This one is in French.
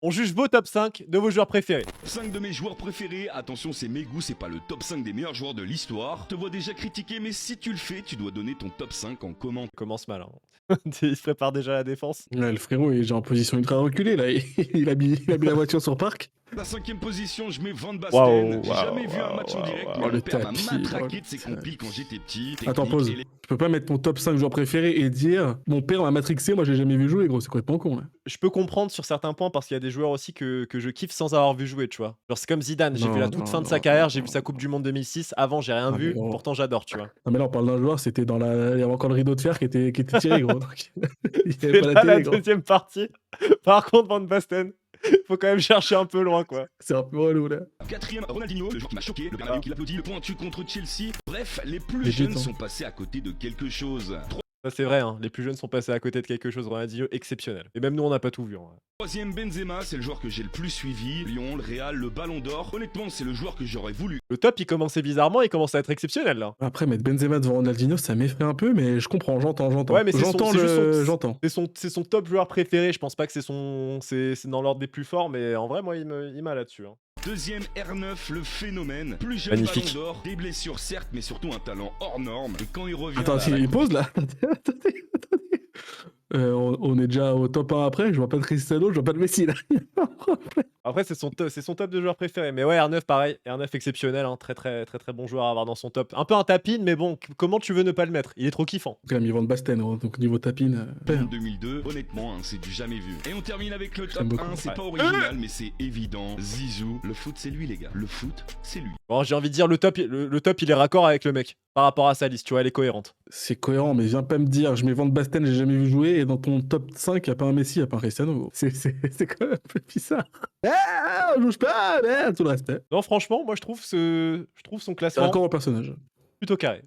On juge vos top 5 de vos joueurs préférés. 5 de mes joueurs préférés, attention c'est mes goûts, c'est pas le top 5 des meilleurs joueurs de l'histoire. Je te vois déjà critiquer, mais si tu le fais, tu dois donner ton top 5 en commentaire. Commence mal, hein. Il se prépare déjà à la défense. Ouais, le frérot il est déjà en position ultra reculée là. Il a mis la voiture sur parc. La 5ème position, je mets Van Waouh, Basten. J'ai waouh, jamais vu un waouh, match en waouh, direct, waouh. mais Oh, le le père m'a tapis, matraqué oh, de ses putain. complis quand j'étais petit. Attends, Technique pause. et les- Tu peux pas mettre ton top 5 joueurs préférés et dire mon père m'a matrixé, moi j'ai jamais vu jouer, gros, c'est complètement con là. Je peux comprendre sur certains points parce qu'il y a des joueurs aussi que je kiffe sans avoir vu jouer, tu vois. Genre, c'est comme Zidane, j'ai vu la Non, toute non, fin de non, sa carrière, non, j'ai vu non. sa Coupe du Monde 2006. Avant, j'ai rien Ah, mais vu, gros. pourtant j'adore, tu vois. Non mais là on parle d'un joueur, c'était dans la. Il y avait encore le rideau de fer qui était tiré, gros. Donc, il y C'est avait pas la là la télé, gros. deuxième partie. Par contre, Van Basten, faut quand même chercher un peu loin, quoi. C'est un peu relou là. 4ème, Ronaldinho, le joueur qui m'a choqué, le Bernabéu qui l'applaudit, le pointu contre Chelsea. Bref, les plus Les jeunes butants. sont passés à côté de quelque chose. Ça, c'est vrai, hein. Les plus jeunes sont passés à côté de quelque chose, Ronaldinho, exceptionnel. Et même nous, on n'a pas tout vu, en vrai. 3ème, Benzema, c'est le joueur que j'ai le plus suivi. Lyon, le Real, le Ballon d'Or. Honnêtement, c'est le joueur que j'aurais voulu. Le top, il commençait bizarrement, il commence à être exceptionnel, là. Après mettre Benzema devant Ronaldinho, ça m'effraie un peu, mais je comprends, j'entends. Ouais, mais c'est son- J'entends c'est juste le. son- J'entends. C'est son top joueur préféré, je pense pas que c'est dans l'ordre des plus forts, mais en vrai, moi, il m'a là-dessus, hein. 2ème, R9, le phénomène. Plus jeune Magnifique. Ballon d'Or, des blessures certes, mais surtout un talent hors norme. Et quand il revient Attends, à la il pose là. Attendez. On est déjà au top 1 après, je vois pas de Cristiano, je vois pas de Messi là. Après, c'est son top de joueurs préférés. Mais ouais, R9, pareil. R9 exceptionnel, hein. Très, très, très, très bon joueur à avoir dans son top. Un peu un tapine, mais bon, comment tu veux ne pas le mettre? Il est trop kiffant. Quand même, ils vendent Basten, gros, donc niveau tapine. en 2002, honnêtement, hein, c'est du jamais vu. Et on termine avec le top J'aime beaucoup. 1, c'est Ouais. pas original, mais c'est évident. Zizou, le foot c'est lui les gars. Le foot, c'est lui. Bon, j'ai envie de dire, le top, il est raccord avec le mec. Par rapport à sa liste, tu vois, elle est cohérente. C'est cohérent, mais viens pas me dire, je mets Van Basten, j'ai jamais vu jouer, et dans ton top 5, y a pas un Messi, y a pas un Cristiano. Gros. C'est quand même un peu bizarre. Ah, on bouge pas, tout le reste. Non, franchement, moi, je trouve son C'est classement raccord au personnage. plutôt carré.